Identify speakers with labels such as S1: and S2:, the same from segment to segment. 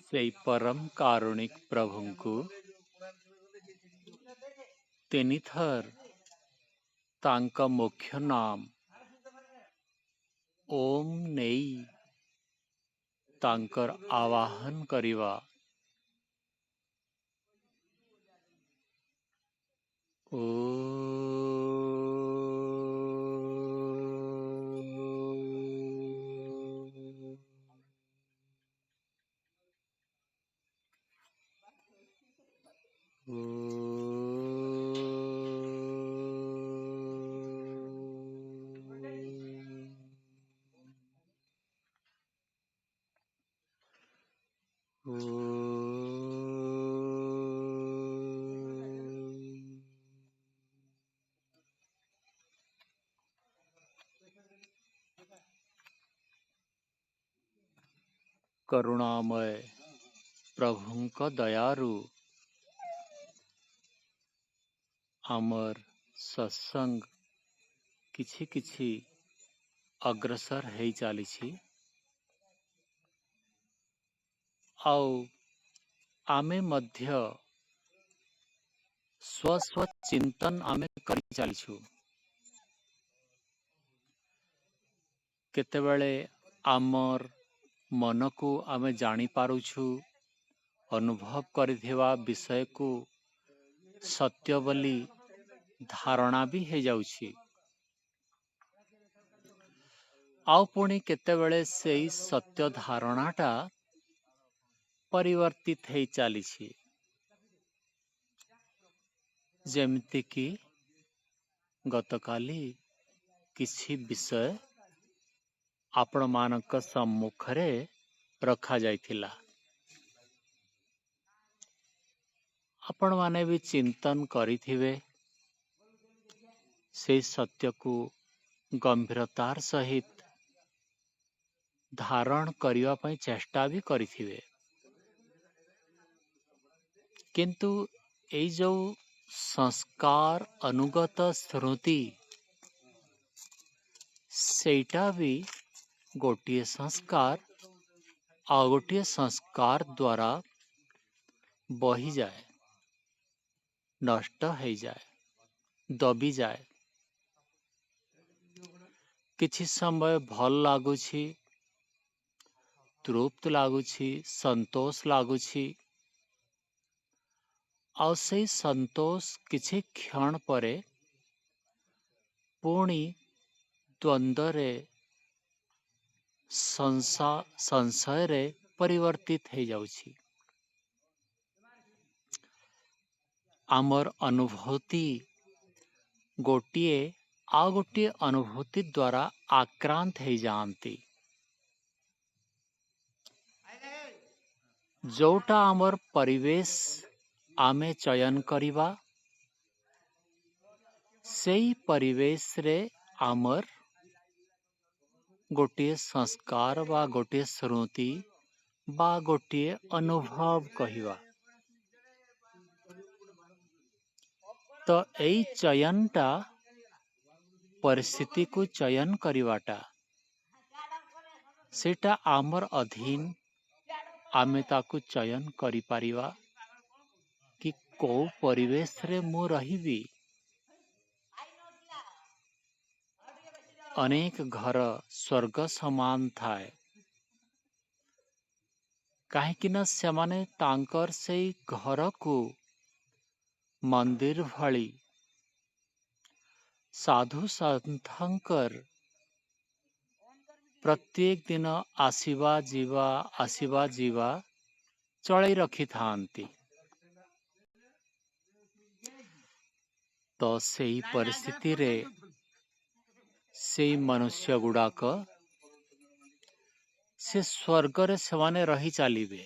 S1: ସେଇ ପରମ କାରୁଣିକ ପ୍ରଭୁଙ୍କୁ ତିନିଥର ତାଙ୍କ ମୁଖ୍ୟ ନାମ ଓମ୍ ନେଇ ତାଙ୍କର ଆବାହନ କରିବା। କରୁଣାମୟ ପ୍ରଭୁଙ୍କ ଦୟାରୁ ଆମର ସତ୍ସଙ୍ଗ କିଛି କିଛି ଅଗ୍ରସର ହେଇ ଚାଲିଛି। ଆଉ ଆମେ ମଧ୍ୟ ସ୍ୱ ଚିନ୍ତନ ଆମେ କରି ଚାଲିଛୁ। କେତେବେଳେ ଆମର ମନକୁ ଆମେ ଜାଣିପାରୁଛୁ, ଅନୁଭବ କରିଥିବା ବିଷୟକୁ ସତ୍ୟ ବୋଲି ଧାରଣା ବି ହେଇଯାଉଛି। ଆଉ ପୁଣି କେତେବେଳେ ସେଇ ସତ୍ୟ ଧାରଣାଟା ପରିବର୍ତ୍ତିତ ହେଇ ଚାଲିଛି। ଯେମିତିକି ଗତକାଲି କିଛି ବିଷୟ ଆପଣମାନଙ୍କ ସମ୍ମୁଖରେ ରଖାଯାଇଥିଲା। ଆପଣମାନେ ବି ଚିନ୍ତନ କରିଥିବେ, ସେଇ ସତ୍ୟକୁ ଗମ୍ଭୀରତାର ସହିତ ଧାରଣ କରିବା ପାଇଁ ଚେଷ୍ଟା ବି କରିଥିବେ। କିନ୍ତୁ ଏଇ ଯେଉଁ ସଂସ୍କାର ଅନୁଗତ ସ୍ମୃତି, ସେଇଟା ବି ଗୋଟିଏ ସଂସ୍କାର ଆଉ ଗୋଟିଏ ସଂସ୍କାର ଦ୍ୱାରା ବହିଯାଏ, ନଷ୍ଟ ହେଇଯାଏ, ଦବିଯାଏ। କିଛି ସମୟ ଭଲ ଲାଗୁଛି, ତୃପ୍ତ ଲାଗୁଛି, ସନ୍ତୋଷ ଲାଗୁଛି। ଆଉ ସେଇ ସନ୍ତୋଷ କିଛି କ୍ଷଣ ପରେ ପୁଣି ଦ୍ୱନ୍ଦ୍ୱରେ, ସଂଶୟରେ ପରିବର୍ତ୍ତିତ ହେଇଯାଉଛି। ଆମର ଅନୁଭୂତି ଗୋଟିଏ ଆଉ ଗୋଟିଏ ଅନୁଭୂତି ଦ୍ୱାରା ଆକ୍ରାନ୍ତ ହେଇଯାଆନ୍ତି। ଯୋଉଟା ଆମର ପରିବେଶ ଆମେ ଚୟନ କରିବା, ସେଇ ପରିବେଶରେ ଆମର ଗୋଟିଏ ସଂସ୍କାର ବା ଗୋଟିଏ ସ୍ମୃତି ବା ଗୋଟିଏ ଅନୁଭବ କହିବା। ତ ଏଇ ଚୟନଟା, ପରିସ୍ଥିତିକୁ ଚୟନ କରିବାଟା, ସେଇଟା ଆମର ଅଧୀନ। ଆମେ ତାକୁ ଚୟନ କରିପାରିବା କି କୋଉ ପରିବେଶରେ ମୁଁ ରହିବି। ଅନେକ ଘର ସ୍ୱର୍ଗ ସମାନ ଥାଏ, କାହିଁକି ନା ସେମାନେ ତାଙ୍କର ସେଇ ଘରକୁ ମନ୍ଦିର ଭଳି ସାଧୁ ସନ୍ଥଙ୍କର ପ୍ରତ୍ୟେକ ଦିନ ଆସିବା ଯିବା ଚଳାଇ ରଖିଥାନ୍ତି। ତ ସେଇ ପରିସ୍ଥିତିରେ ସେଇ ମନୁଷ୍ୟ ଗୁଡ଼ାକ ସେ ସ୍ୱର୍ଗରେ ସେମାନେ ରହି ଚାଲିବେ।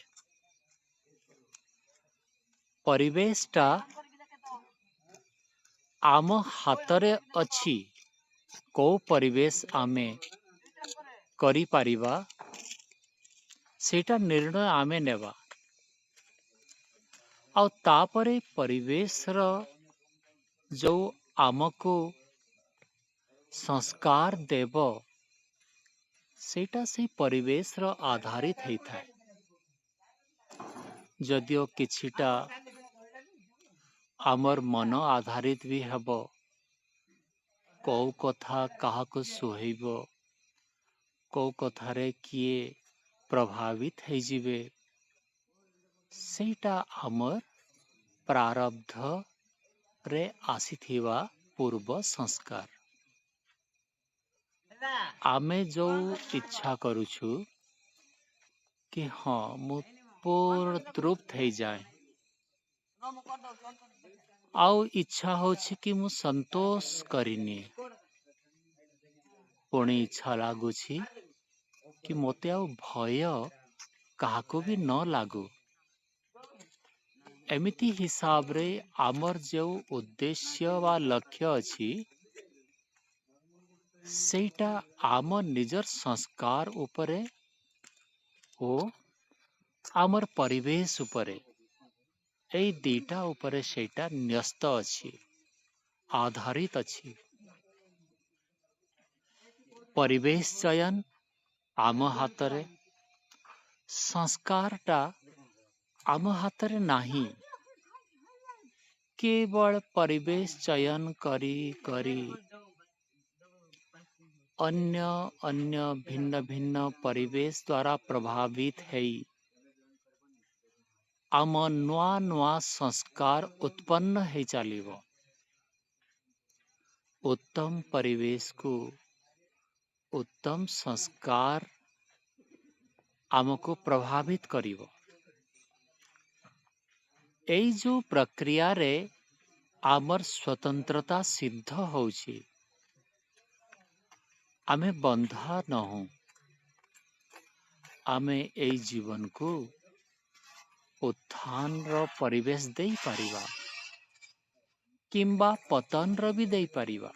S1: ପରିବେଶଟା ଆମ ହାତରେ ଅଛି, କୋଉ ପରିବେଶ ଆମେ କରିପାରିବା, ସେଇଟା ନିର୍ଣ୍ଣୟ ଆମେ ନେବା। ଆଉ ତାପରେ ପରିବେଶର ଯୋଉ ଆମକୁ ସଂସ୍କାର ଦେବ, ସେଇଟା ସେଇ ପରିବେଶର ଆଧାରିତ ହେଇଥାଏ। ଯଦିଓ କିଛିଟା ଆମର ମନ ଆଧାରିତ ବି ହେବ, କୋଉ କଥା କାହାକୁ ସୁହେଇବ, କୋଉ କଥାରେ କିଏ ପ୍ରଭାବିତ ହେଇଯିବେ, ସେଇଟା ଆମର ପ୍ରାରବ୍ଧରେ ଆସିଥିବା ପୂର୍ବ ସଂସ୍କାର। ଆମେ ଯୋଉ ଇଚ୍ଛା କରୁଛୁ କି ହଁ ମୁଁ ପୂर्ण ତୃପ୍ତ ହେଇଯାଏ, ଆଉ ଇଚ୍ଛା ହଉଛି କି ମୁଁ ସନ୍ତୋଷ କରିନିଏ, ପୁଣି ଇଚ୍ଛା ଲାଗୁଛି କି ମୋତେ ଆଉ ଭୟ କାହାକୁ ବି ନ ଲାଗୁ। ଏମିତି ହିସାବରେ ଆମର ଯେଉଁ ଉଦ୍ଦେଶ୍ୟ ବା ଲକ୍ଷ୍ୟ ଅଛି, ସେଇଟା ଆମ ନିଜର ସଂସ୍କାର ଉପରେ ଓ ଆମର ପରିବେଶ ଉପରେ, ଏଇ ଦିଟା ଉପରେ ସେଇଟା ନ୍ୟସ୍ତ ଅଛି, ଆଧାରିତ ଅଛି। ପରିବେଶ ଚୟନ ଆମ ହାତରେ, ସଂସ୍କାରଟା ଆମ ହାତରେ ନାହିଁ। କେବଳ ପରିବେଶ ଚୟନ କରି କରି ଅନ୍ୟ ଭିନ୍ନ ଭିନ୍ନ ପରିବେଶ ଦ୍ୱାରା ପ୍ରଭାବିତ ହେଇ ଆମ ନୂଆ ନୂଆ ସଂସ୍କାର ଉତ୍ପନ୍ନ ହେଇ ଚାଲିବ। ଉତ୍ତମ ପରିବେଶକୁ ଉତ୍ତମ ସଂସ୍କାର ଆମକୁ ପ୍ରଭାବିତ କରିବ। ଏଇ ଯୋଉ ପ୍ରକ୍ରିୟାରେ ଆମର ସ୍ୱତନ୍ତ୍ରତା ସିଦ୍ଧ ହଉଛି, ଆମେ ବନ୍ଧା ନହୁଁ। ଆମେ ଏଇ ଜୀବନକୁ ଉତ୍ଥାନର ପରିବେଶ ଦେଇପାରିବା କିମ୍ବା ପତନର ବି ଦେଇପାରିବା।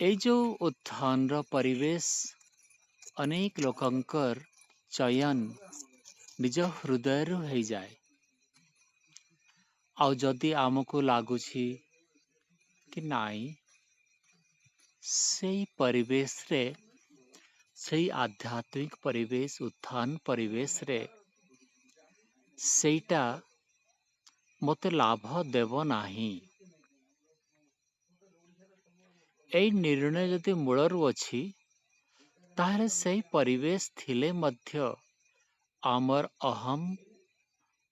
S1: ଏଇ ଯୋଉ ଉତ୍ଥାନର ପରିବେଶ ଅନେକ ଲୋକଙ୍କର ଚୟନ ନିଜ ହୃଦୟରୁ ହେଇଯାଏ। ଆଉ ଯଦି ଆମକୁ ଲାଗୁଛି କି ନାଇଁ, ସେଇ ପରିବେଶରେ, ସେଇ ଆଧ୍ୟାତ୍ମିକ ପରିବେଶ, ଉତ୍ଥାନ ପରିବେଶରେ ସେଇଟା ମୋତେ ଲାଭ ଦେବ ନାହିଁ, ଏଇ ନିର୍ଣ୍ଣୟ ଯଦି ମୂଳରୁ ଅଛି, ତାହେଲେ ସେଇ ପରିବେଶ ଥିଲେ ମଧ୍ୟ ଆମର ଅହମ୍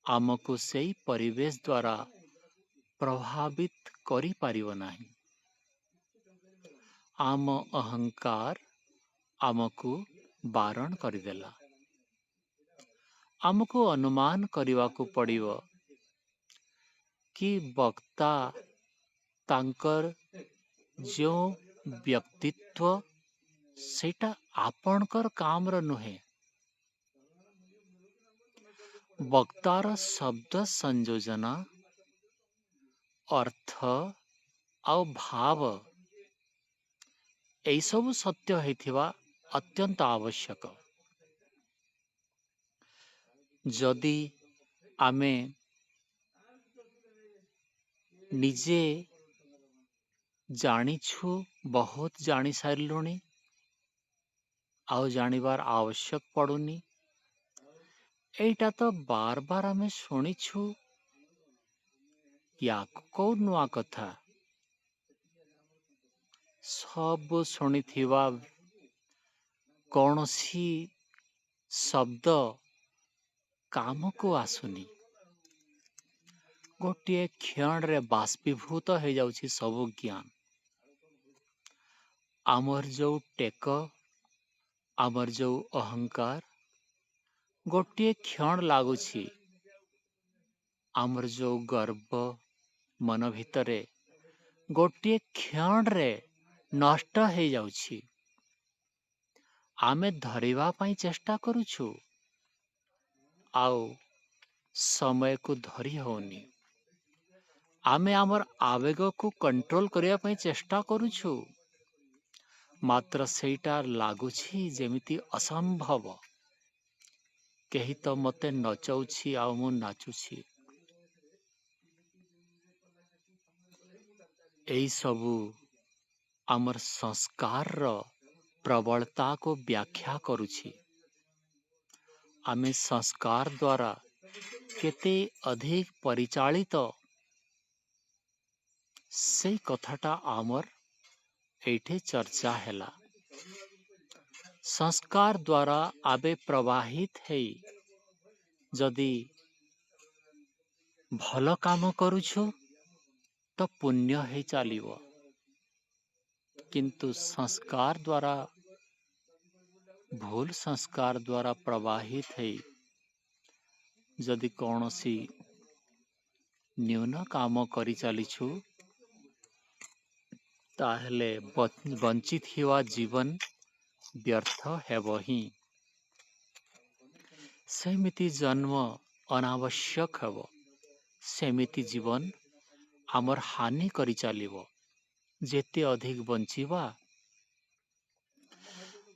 S1: ଆମକୁ ସେଇ ପରିବେଶ ଦ୍ୱାରା ପ୍ରଭାବିତ କରିପାରିବ ନାହିଁ। ଆମ ଅହଙ୍କାର ଆମକୁ ବାରଣ କରିଦେଲା। ଆମକୁ ଅନୁମାନ କରିବାକୁ ପଡ଼ିବ କି ବକ୍ତା ତାଙ୍କର ଯେଉଁ ବ୍ୟକ୍ତିତ୍ୱ, ସେଇଟା ଆପଣଙ୍କର କାମର ନୁହେଁ। ବକ୍ତାର ଶବ୍ଦ ସଂଯୋଜନା, ଅର୍ଥ ଆଉ ଭାବ ଏଇସବୁ ସତ୍ୟ ହେଇଥିବା ଅତ୍ୟନ୍ତ ଆବଶ୍ୟକ। ଯଦି ଆମେ ନିଜେ ଜାଣିଛୁ, ବହୁତ ଜାଣି ସାରିଲୁଣି, ଆଉ ଜାଣିବାର ଆବଶ୍ୟକ ପଡ଼ୁନି, ଏଇଟା ତ ବାର ବାର ଆମେ ଶୁଣିଛୁ, ୟାକୁ କୋଉ ନୂଆ କଥା? ସବୁ ଶୁଣିଥିବା କୌଣସି ଶବ୍ଦ କାମକୁ ଆସୁନି। ଗୋଟିଏ କ୍ଷଣରେ ବାଷ୍ପୀଭୂତ ହେଇଯାଉଛି ସବୁ ଜ୍ଞାନ। ଆମର ଯୋଉ ଟେକ, ଆମର ଯୋଉ ଅହଙ୍କାର, ଗୋଟିଏ କ୍ଷଣ ଲାଗୁଛି ଆମର ଯୋଉ ଗର୍ବ ମନ ଭିତରେ ଗୋଟିଏ କ୍ଷଣରେ ନଷ୍ଟ ହେଇଯାଉଛି। ଆମେ ଧରିବା ପାଇଁ ଚେଷ୍ଟା କରୁଛୁ, ଆଉ ସମୟକୁ ଧରି ହଉନି। ଆମେ ଆମର ଆବେଗକୁ କଣ୍ଟ୍ରୋଲ କରିବା ପାଇଁ ଚେଷ୍ଟା କରୁଛୁ, ମାତ୍ର ସେଇଟା ଲାଗୁଛି ଯେମିତି ଅସମ୍ଭବ। କେହି ତ ମୋତେ ନଚଉଛି ଆଉ ମୁଁ ନାଚୁଛି। ଏଇ ସବୁ ଆମର ସଂସ୍କାରର ପ୍ରବଳତାକୁ ବ୍ୟାଖ୍ୟା କରୁଛି। आमे संस्कार द्वारा केते अधिक परिचालित से कथाटा आमर एठे चर्चा हैला। संस्कार द्वारा आबे प्रवाहित है जदि भल काम करुछु तो पुण्य है चलिव, किंतु संस्कार द्वारा भूल संस्कार द्वारा प्रवाहित है जदि कौनसी न्यून काम करि चलिछु ताहले वंचित हुआ जीवन व्यर्थ हेब ही। सेमिति जन्म अनावश्यक हेब, सेमिति जीवन आमर हानि करि चलिव। जेते अधिक बंचिवा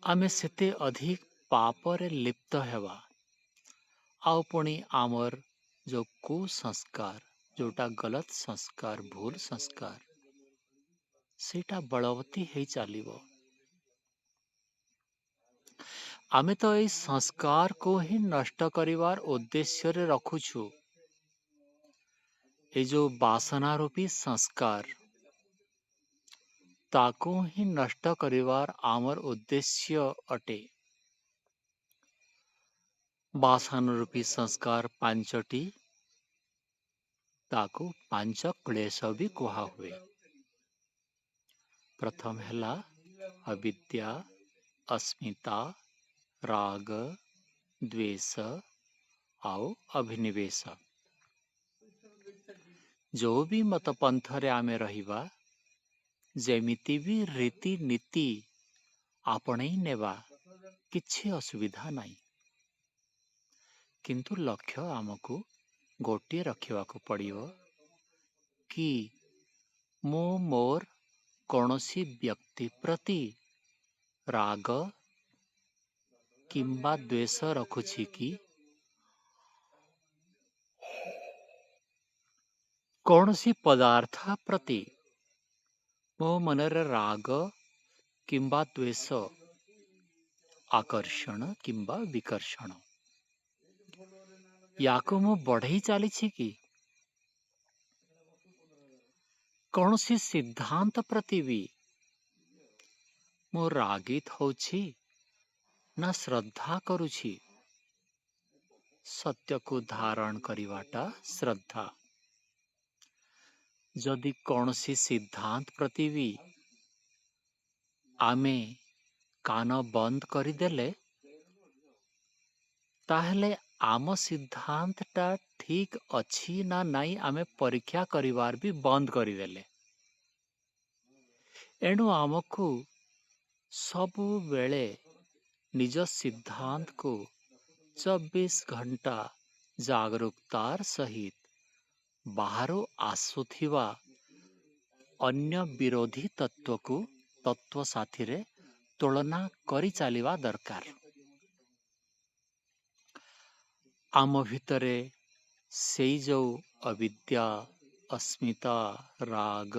S1: आमे सेते अधिक पापरे लिप्त हेबा। आउ पुणी आमर जो कुसंस्कार, जोटा गलत संस्कार, भूल संस्कार, सेटा बलवती है चलिव। आमे तो ये संस्कार को ही नष्ट करिवार उद्देश्य रे रखुछु। ये जो वासना रूपी संस्कार ताको ही नष्ट करिवार आमर उद्देश्य अटे। वासना रूपी संस्कार पांचटी, ताको पांच क्लेश भी कहा हुए। प्रथम हैला अविद्या, अस्मिता, राग, द्वेष आउ अभिनिवेश। जो भी मत पंथरे आमे रहिबा, जेमिति भी रीति नीति आपणे नेबा किछि असुविधा नहीं, किंतु लक्ष्य आमको गोटे रखिवा को पड़ियो कि मो मोर कौनसी व्यक्ति प्रति राग किंबा द्वेष रखुछि कि कौनसी पदार्थ प्रति मो मनर राग किंबा द्वेष, आकर्षण किंबा विकर्षण याको मो बढ़ई चली कि कौनसी सिद्धांत प्रति भी मो रागित होछि ना श्रद्धा करुछि। सत्य को धारण करिवाटा श्रद्धा। जदि कौनसी सिद्धांत प्रति भी आमे कान बंद करिदेले ताहले आम सिद्धांतटा ठीक अछि ना नाई आमे परीक्षा करिवार भी बंद करिदेले। एणु आमको सबु बेले निज सिद्धांत को 24 घंटा जागरूकतार सहित बाहरो आसुथिवा अन्य विरोधी तत्व को तत्व साथी रे तुलना करी चलिवा दरकार। आम भितरे सेई जो अविद्या, अस्मिता, राग,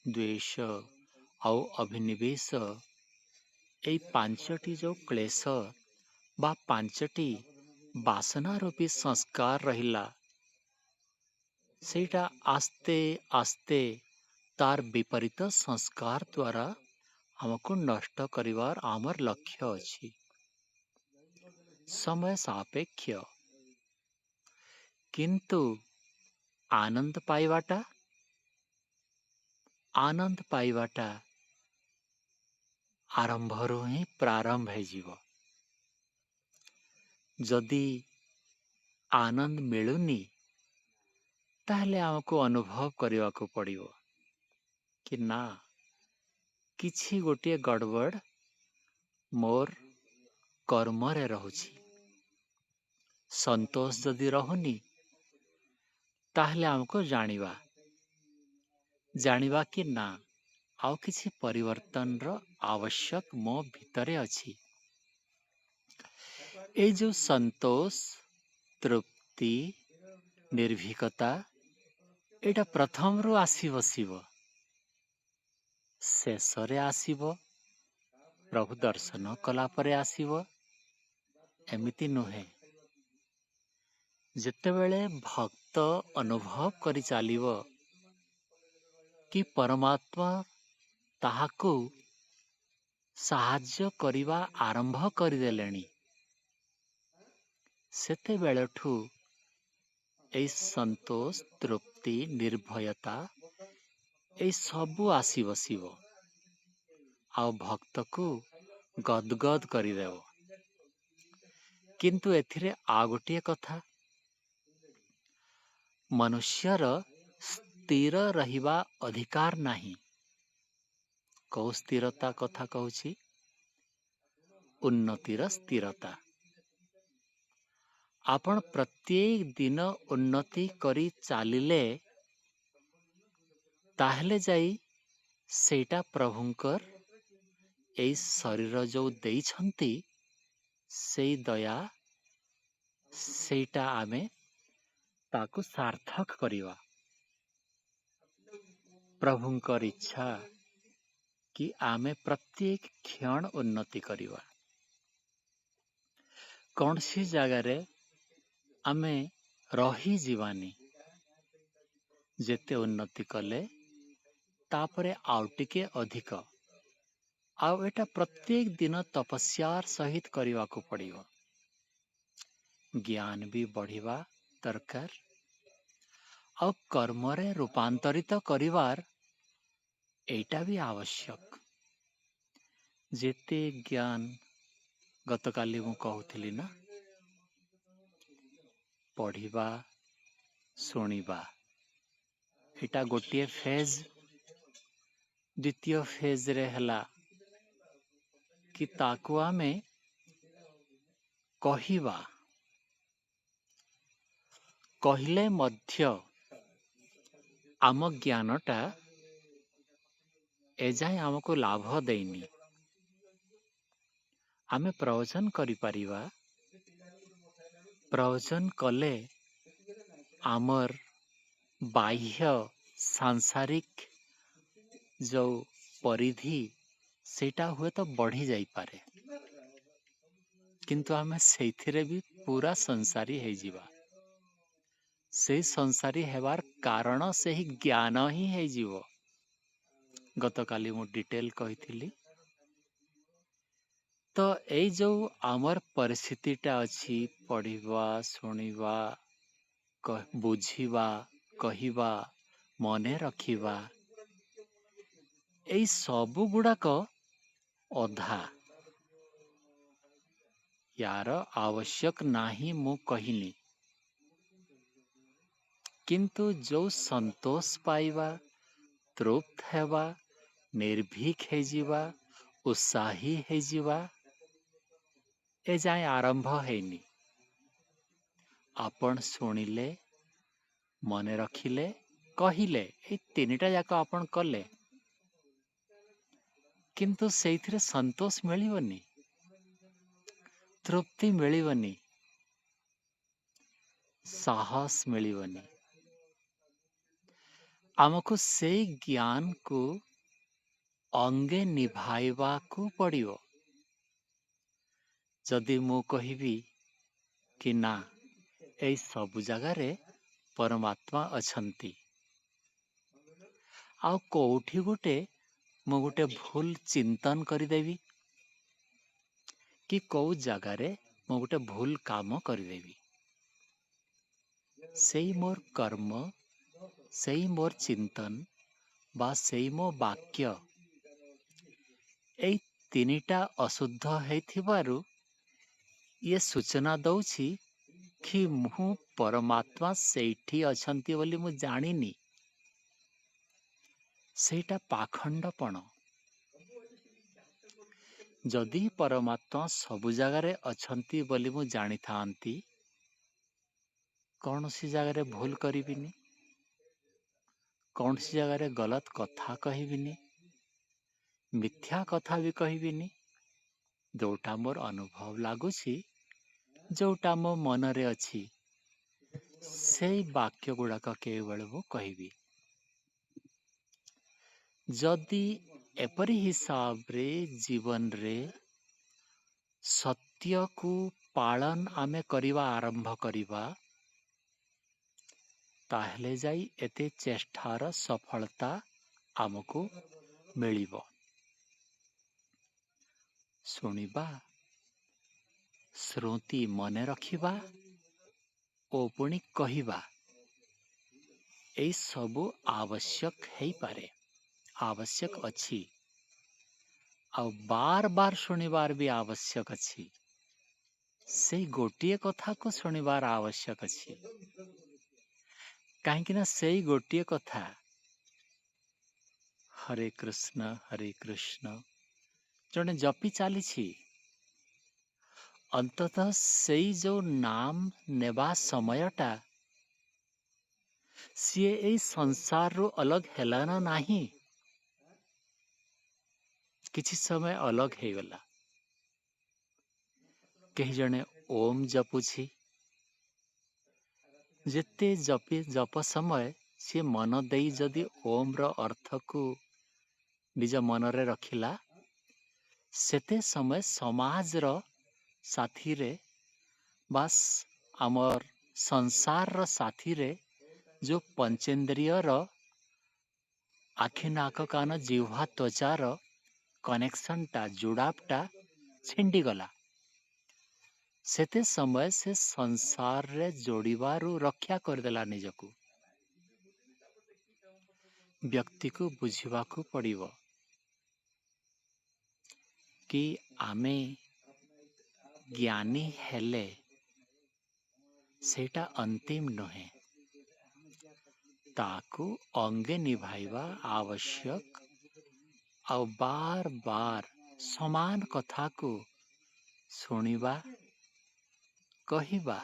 S1: द्वेष आउ अभिनिवेश, এই पांचटी जो क्लेश बा पांचटी वासना रूपी संस्कार रहिला, सेटा आस्ते आस्ते तार विपरीत संस्कार द्वारा हमको नष्ट करिवार आमर लक्ष्य अछि। समय सापेक्ष, किंतु आनंद पाइबाटा आरंभरू ही प्रारंभ है जीव। जदि आनंद मिलुनी ताहले हमको अनुभव करने को पड़ियो कि ना किछि गोटे गड़बड़ मोर कर्म रे रहुछि। संतोष जदि रहुनी ताहले हमको जानिबा कि ना आउ किछि परिवर्तन रो आवश्यक मो भितरे अछि। ए जो संतोष, तृप्ति, निर्भीकता एटा प्रथम रो आसीबो शिव, शेषरे आसीबो प्रभु दर्शन कला परे आसीबो, एमिति नुहे। ଯେତେବେଳେ ଭକ୍ତ ଅନୁଭବ କରି ଚାଲିବ କି ପରମାତ୍ମା ତାହାକୁ ସାହାଯ୍ୟ କରିବା ଆରମ୍ଭ କରିଦେଲେଣି, ସେତେବେଳଠୁ ଏଇ ସନ୍ତୋଷ, ତୃପ୍ତି, ନିର୍ଭୟତା ଏଇ ସବୁ ଆସି ବସିବ ଆଉ ଭକ୍ତକୁ ଗଦଗଦ କରିଦେବ। କିନ୍ତୁ ଏଥିରେ ଆଉ ଗୋଟିଏ କଥା, ମନୁଷ୍ୟର ସ୍ଥିର ରହିବା ଅଧିକାର ନାହିଁ। କୋଉ ସ୍ଥିରତା କଥା କହୁଛି? ଉନ୍ନତିର ସ୍ଥିରତା। ଆପଣ ପ୍ରତ୍ୟେକ ଦିନ ଉନ୍ନତି କରି ଚାଲିଲେ ତାହେଲେ ଯାଇ ସେଇଟା ପ୍ରଭୁଙ୍କର ଏଇ ଶରୀର ଯୋଉ ଦେଇଛନ୍ତି ସେଇ ଦୟା, ସେଇଟା ଆମେ ତାକୁ ସାର୍ଥକ କରିବା। ପ୍ରଭୁଙ୍କର ଇଚ୍ଛା କି ଆମେ ପ୍ରତ୍ୟେକ କ୍ଷଣ ଉନ୍ନତି କରିବା। କୌଣସି ଜାଗାରେ ଆମେ ରହିଯିବାନି। ଯେତେ ଉନ୍ନତି କଲେ ତାପରେ ଆଉ ଟିକେ ଅଧିକ। ଆଉ ଏଟା ପ୍ରତ୍ୟେକ ଦିନ ତପସ୍ୟାର ସହିତ କରିବାକୁ ପଡ଼ିବ। ଜ୍ଞାନ ବି ବଢ଼ିବା ଦରକାର। ଆଉ କର୍ମରେ ରୂପାନ୍ତରିତ କରିବାର ଏଇଟା ବି ଆବଶ୍ୟକ। ଯେତେ ଜ୍ଞାନ, ଗତକାଲି ମୁଁ କହୁଥିଲି ନା, ପଢ଼ିବା, ଶୁଣିବା, ଏଇଟା ଗୋଟିଏ ଫେଜ୍। ଦ୍ୱିତୀୟ ଫେଜ୍ରେ ହେଲା କି ତାକୁ ଆମେ କହିବା। କହିଲେ ମଧ୍ୟ ଆମ ଜ୍ଞାନଟା ଏଯାଏ ଆମକୁ ଲାଭ ଦେଇନି। ଆମେ ପ୍ରବଚନ କରିପାରିବା। ପ୍ରବଚନ କଲେ ଆମର ବାହ୍ୟ ସାଂସାରିକ ଯୋଉ ପରିଧି ସେଇଟା ହୁଏତ ବଢ଼ି ଯାଇପାରେ, କିନ୍ତୁ ଆମେ ସେଇଥିରେ ବି ପୁରା ସଂସାରୀ ହେଇଯିବା। ସେଇ ସଂସାରୀ ହେବାର କାରଣ ସେହି ଜ୍ଞାନ ହିଁ ହେଇଯିବ। ଗତକାଲି ମୁଁ ଡିଟେଲ କହିଥିଲି। ତ ଏଇ ଯୋଉ ଆମର ପରିସ୍ଥିତିଟା ଅଛି, ପଢ଼ିବା, ଶୁଣିବା, ବୁଝିବା, କହିବା, ମନେ ରଖିବା, ଏଇ ସବୁ ଗୁଡ଼ାକ ଅଧା। ୟାର ଆବଶ୍ୟକ ନାହିଁ ମୁଁ କହିନି। କିନ୍ତୁ ଯୋଉ ସନ୍ତୋଷ ପାଇବା, ତୃପ୍ତ ହେବା, ନିର୍ଭୀକ ହେଇଯିବା, ଉତ୍ସାହୀ ହେଇଯିବା, ଏଯାଏଁ ଆରମ୍ଭ ହେଇନି। ଆପଣ ଶୁଣିଲେ, ମନେ ରଖିଲେ, କହିଲେ, ଏଇ ତିନିଟା ଯାକ ଆପଣ କଲେ, କିନ୍ତୁ ସେଇଥିରେ ସନ୍ତୋଷ ମିଳିବନି, ତୃପ୍ତି ମିଳିବନି, ସାହସ ମିଳିବନି। ଆମକୁ ସେଇ ଜ୍ଞାନକୁ ଅଙ୍ଗେ ନିଭାଇବାକୁ ପଡ଼ିବ। ଯଦି ମୁଁ କହିବି କି ନା, ଏଇ ସବୁ ଜାଗାରେ ପରମାତ୍ମା ଅଛନ୍ତି, ଆଉ କୋଉଠି ମୁଁ ଗୋଟେ ଭୁଲ ଚିନ୍ତନ କରିଦେବି, କି କୋଉ ଜାଗାରେ ମୁଁ ଗୋଟେ ଭୁଲ କାମ କରିଦେବି, ସେଇ ମୋର କର୍ମ, ସେଇ ମୋର ଚିନ୍ତନ ବା ସେଇ ମୋ ବାକ୍ୟ, ଏଇ ତିନିଟା ଅଶୁଦ୍ଧ ହେଇଥିବାରୁ ଇଏ ସୂଚନା ଦଉଛି କି ମୁଁ ପରମାତ୍ମା ସେଇଠି ଅଛନ୍ତି ବୋଲି ମୁଁ ଜାଣିନି। ସେଇଟା ପାଖଣ୍ଡପଣ। ଯଦି ପରମାତ୍ମା ସବୁ ଜାଗାରେ ଅଛନ୍ତି ବୋଲି ମୁଁ ଜାଣିଥାନ୍ତି, କୌଣସି ଜାଗାରେ ଭୁଲ କରିବିନି, କୌଣସି ଜାଗାରେ ଗଲତ କଥା କହିବିନି, ମିଥ୍ୟା କଥା ବି କହିବିନି। ଯୋଉଟା ମୋର ଅନୁଭବ ଲାଗୁଛି, ଯୋଉଟା ମୋ ମନରେ ଅଛି, ସେଇ ବାକ୍ୟ ଗୁଡ଼ାକ କେବଳ ମୁଁ କହିବି। ଯଦି ଏପରି ହିସାବରେ ଜୀବନରେ ସତ୍ୟକୁ ପାଳନ ଆମେ କରିବା ଆରମ୍ଭ କରିବା, ତାହେଲେ ଯାଇ ଏତେ ଚେଷ୍ଟାର ସଫଳତା ଆମକୁ ମିଳିବ। ଶୁଣିବା, ଶ୍ରୁତି ମନେ ରଖିବା ଓ ପୁଣି କହିବା, ଏଇ ସବୁ ଆବଶ୍ୟକ ହେଇପାରେ, ଆବଶ୍ୟକ ଅଛି। ଆଉ ବାର ବାର ଶୁଣିବାର ବି ଆବଶ୍ୟକ ଅଛି। ସେଇ ଗୋଟିଏ କଥାକୁ ଶୁଣିବାର ଆବଶ୍ୟକ ଅଛି। କାହିଁକି ନା ସେଇ ଗୋଟିଏ କଥା ହରେ କୃଷ୍ଣ ଜଣେ ଜପି ଚାଲିଛି, ଅନ୍ତତଃ ସେଇ ଯୋଉ ନାମ ନେବା ସମୟଟା ସିଏ ଏଇ ସଂସାରରୁ ଅଲଗ ହେଲା ନା ନାହିଁ? କିଛି ସମୟ ଅଲଗ ହେଇଗଲା। କେହି ଜଣେ ଓମ୍ ଜପୁଛି, ଯେତେ ଜପ ସମୟ ସିଏ ମନ ଦେଇ ଯଦି ଓମ୍ର ଅର୍ଥକୁ ନିଜ ମନରେ ରଖିଲା, ସେତେ ସମୟ ସମାଜର ସାଥିରେ ବାସ୍ ଆମର ସଂସାରର ସାଥିରେ ଯୋଉ ପଞ୍ଚେନ୍ଦ୍ରିୟର ଆଖି ନାକ କାନ ଜିହ୍ବା ତ୍ୱଚାର କନେକ୍ସନଟା, ଯୋଡ଼ାପଟା ଛିଣ୍ଡିଗଲା। ସେତେ ସମୟ ସେ ସଂସାରରେ ଯୋଡ଼ିବାରୁ ରକ୍ଷା କରିଦେଲା ନିଜକୁ। ବ୍ୟକ୍ତିକୁ ବୁଝିବାକୁ ପଡ଼ିବ କି ଆମେ ଜ୍ଞାନୀ ହେଲେ ସେଇଟା ଅନ୍ତିମ ନୁହେଁ, ତାକୁ ଅଙ୍ଗେ ନିଭାଇବା ଆବଶ୍ୟକ। ଆଉ ବାର ବାର ସମାନ କଥାକୁ ଶୁଣିବା, କହିବା,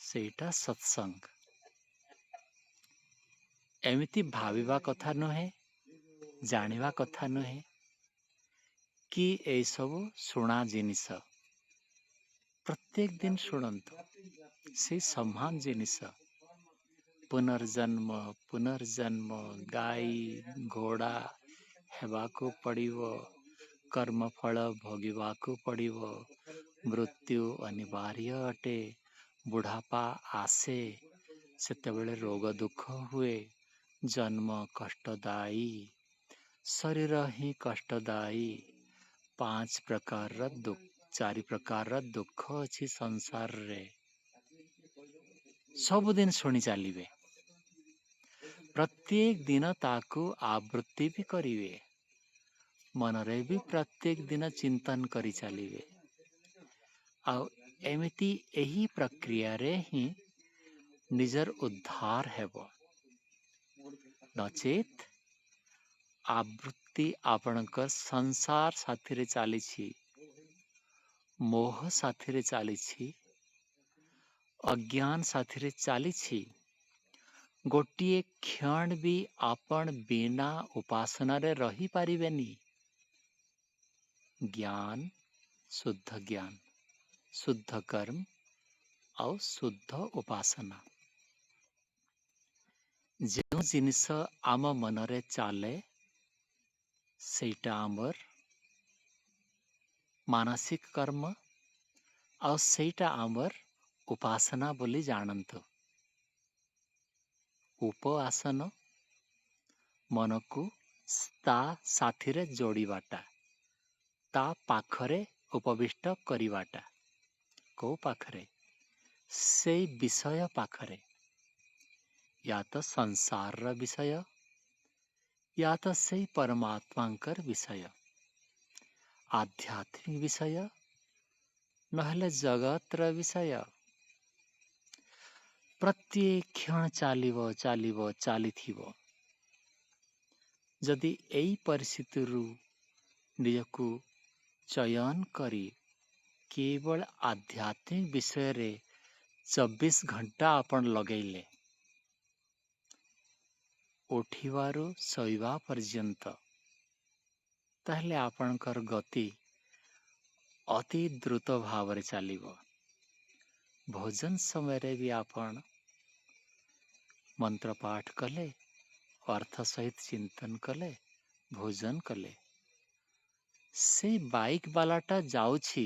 S1: ସେଇଟା ସତ୍ସଙ୍ଗ। ଏମିତି ଭାବିବା କଥା ନୁହେଁ, ଜାଣିବା କଥା ନୁହେଁ କି ଏଇସବୁ ଶୁଣା ଜିନିଷ ପ୍ରତ୍ୟେକ ଦିନ ଶୁଣନ୍ତୁ, ସେଇ ସମାନ ଜିନିଷ। ପୁନର୍ଜନ୍ମ ପୁନର୍ଜନ୍ମ, ଗାଈ ଘୋଡ଼ା ହେବାକୁ ପଡ଼ିବ, କର୍ମଫଳ ଭୋଗିବାକୁ ପଡ଼ିବ, ମୃତ୍ୟୁ ଅନିବାର୍ଯ୍ୟ ଅଟେ, ବୁଢ଼ାପା ଆସେ, ସେତେବେଳେ ରୋଗ ଦୁଃଖ ହୁଏ, ଜନ୍ମ କଷ୍ଟଦାୟୀ, ଶରୀର ହିଁ କଷ୍ଟଦାୟୀ, 5 ପ୍ରକାରର ଚାରି ପ୍ରକାରର ଦୁଃଖ ଅଛି ସଂସାରରେ। ସବୁଦିନ ଶୁଣି ଚାଲିବେ, ପ୍ରତ୍ୟେକ ଦିନ ତାକୁ ଆବୃତ୍ତି ବି କରିବେ, ମନରେ ବି ପ୍ରତ୍ୟେକ ଦିନ ଚିନ୍ତନ କରି ଚାଲିବେ। ଆଉ ଏମିତି ଏହି ପ୍ରକ୍ରିୟାରେ ହିଁ ନିଜର ଉଦ୍ଧାର ହେବ। ନଚେତ୍ ଆବୃତ୍ତି ଆପଣଙ୍କ ସଂସାର ସାଥିରେ ଚାଲିଛି, ମୋହ ସାଥିରେ ଚାଲିଛି, ଅଜ୍ଞାନ ସାଥିରେ ଚାଲିଛି। ଗୋଟିଏ କ୍ଷଣ ବି ଆପଣ ବିନା ଉପାସନାରେ ରହିପାରିବେନି। ଜ୍ଞାନ, ଶୁଦ୍ଧ କର୍ମ ଆଉ ଶୁଦ୍ଧ ଉପାସନା, ଯେଉଁ ଜିନିଷ ଆମ ମନରେ ଚାଲେ ସେଇଟା ଆମର ମାନସିକ କର୍ମ, ଆଉ ସେଇଟା ଆମର ଉପାସନା ବୋଲି ଜାଣନ୍ତୁ। ଉପଆସନ ମନକୁ ତା ସାଥିରେ ଯୋଡ଼ିବାଟା, ତା ପାଖରେ ଉପବିଷ୍ଟ କରିବାଟା। କୋଉ ପାଖରେ? ସେଇ ବିଷୟ ପାଖରେ, ୟା ତ ସଂସାରର ବିଷୟ, ୟା ତ ସେଇ ପରମାତ୍ମାଙ୍କର ବିଷୟ, ଆଧ୍ୟାତ୍ମିକ ବିଷୟ, ନହେଲେ ଜଗତର ବିଷୟ। ପ୍ରତ୍ୟେକ କ୍ଷଣ ଚାଲିଥିବ। ଯଦି ଏଇ ପରିସ୍ଥିତିରୁ ନିଜକୁ ଚୟନ କରି କେବଳ ଆଧ୍ୟାତ୍ମିକ ବିଷୟରେ 24 ଘଣ୍ଟା ଆପଣ ଲଗେଇଲେ, ଉଠିବାରୁ ଶୋଇବା ପର୍ଯ୍ୟନ୍ତ, ତାହେଲେ ଆପଣଙ୍କର ଗତି ଅତି ଦ୍ରୁତ ଭାବରେ ଚାଲିବ। ଭୋଜନ ସମୟରେ ବି ଆପଣ ମନ୍ତ୍ର ପାଠ କଲେ, ଅର୍ଥ ସହିତ ଚିନ୍ତନ କଲେ, ଭୋଜନ କଲେ, ସେଇ ବାଇକ୍ ବାଲାଟା ଯାଉଛି,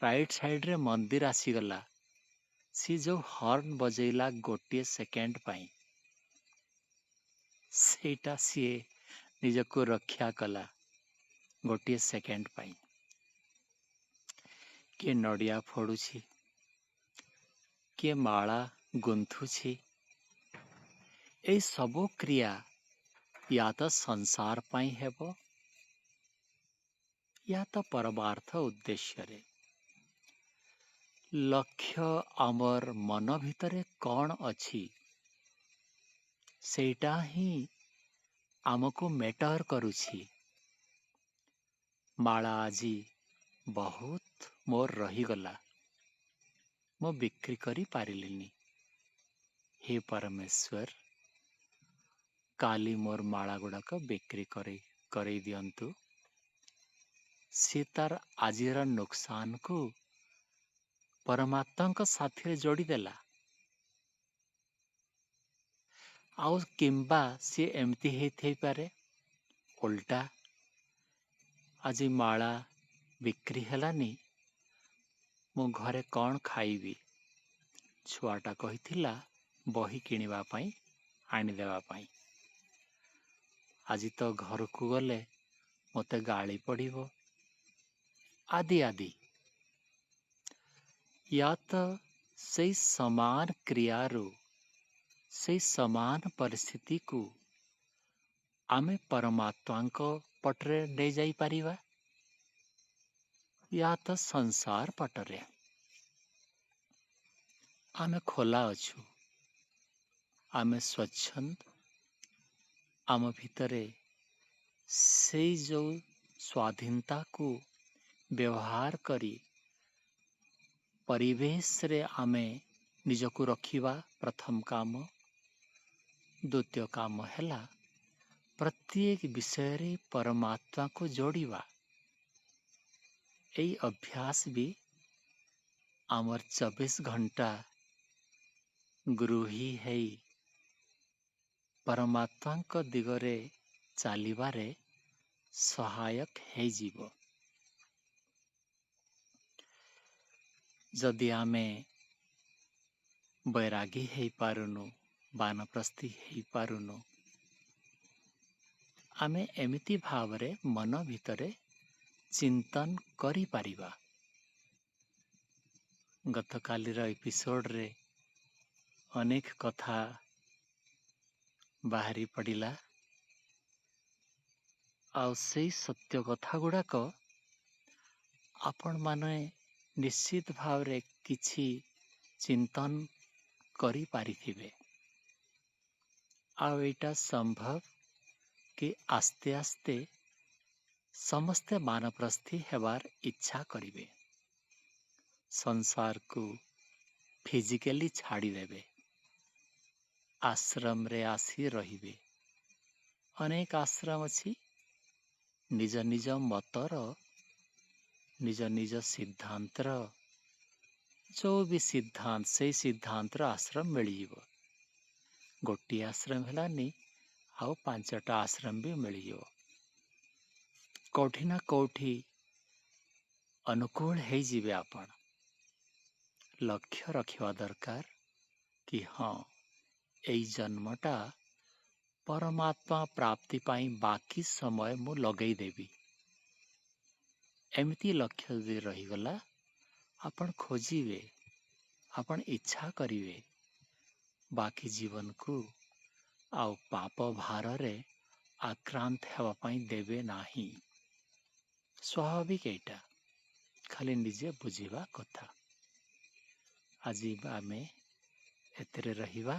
S1: ରାଇଟ୍ ସାଇଡରେ ମନ୍ଦିର ଆସିଗଲା, सी जो हॉर्न बजेला गोटे सेकेंड पाई सेटा सी निजको रक्षा कला गोटे सेकेंड पाई किए नड़िया फोड़ुछि किए माला गुंथुछि ए सबो क्रिया या तो संसार पाई हेबो या तो परमार्थ उद्देश्य रे लक्ष्य आमर मन भितरे कौन अछि सेटा ही आमको मैटर करुछि माला आजी बहुत मोर रहीगला मो बिक्री करी पारिलिनी हे परमेश्वर काली मोर माला गुड़ाक बिक्री करे दियंतु से तार आजीर नुकसान को परमात्मा साथी रे जोड़ी देला आउ किंबा सी एमती हे थे पारे उल्टा आजी माला बिक्री हेलानी मो घरे कौन खाइबी छुआटा कहिथिला बही किनिबा पाई आनी देवा पाई आजी तो घर को गले मते गाली पड़िबो आदि आदि या तो से समान क्रियारू से समान परिस्थिति को आमे परमात्मा को पटरे ले जाई परिवा या तो संसार पटरे आमे खोला अछु आमे स्वच्छंद आम भितरे से जो स्वाधीनता को व्यवहार करी परिवेश रे आमे निजको रखिवा प्रथम काम द्वितीय काम हैला प्रत्येक विषय रे परमात्मा को जोड़िवा यही अभ्यास भी आमर 24 घंटा गृही है परमात्मा को दिगरे चालिबारे सहायक है जीव जदि आमे बैरागी है पारुनु बानप्रस्थी है पारुनु आमे एमिति भावरे मन भितरे चिंतन करी पारिबा गतकालीर एपिसोड रे अनेक कथा बाहरी पड़िला आउ से सत्य कथा गुड़ाक आपण माने निश्चित भावरे किछि चिंतन करी पारिथिबे आउ एटा संभव कि आस्ते आस्ते समस्ते मानप्रस्थी हेबार इच्छा करिवे संसार को फिजिकली छाड़ी देवे आश्रम रे आसी रहिबे अनेक आश्रम अछि निज निज मतर निज निज सिद्धांतर जो भी सिद्धांत से सिद्धांतर आश्रम मिल गोटी आश्रम हेलानी आउ 5टा आश्रम भी मिल कौठी ना कौठी अनुकूल है जीवे आपण लक्ष्य रखिवा दरकार कि हाँ एई जन्मटा परमात्मा प्राप्ति पाई बाकी समय मु लगई देवी एमती लक्ष्य यदि रहीगला आपण खोजिवे आपण इच्छा करिवे बाकी जीवन को आउ पाप भार रे आक्रांत हेवा पाई देवे नाही स्वाभाविक एटा खाली निजे बुझिवा कथा आजी आमे एतरे रहिवा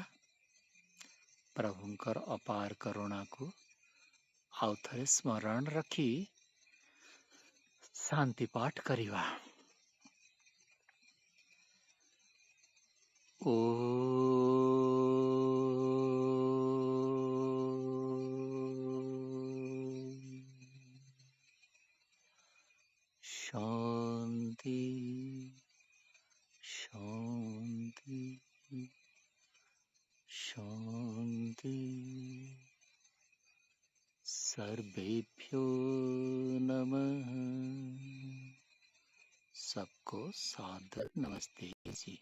S1: प्रभुंकर अपार करुणा को आउ थरे स्मरण रखी शांति पाठ करिवा ओ शांति शांति शांति सर्वेभ्यो नमः सबको सादर नमस्ते जी।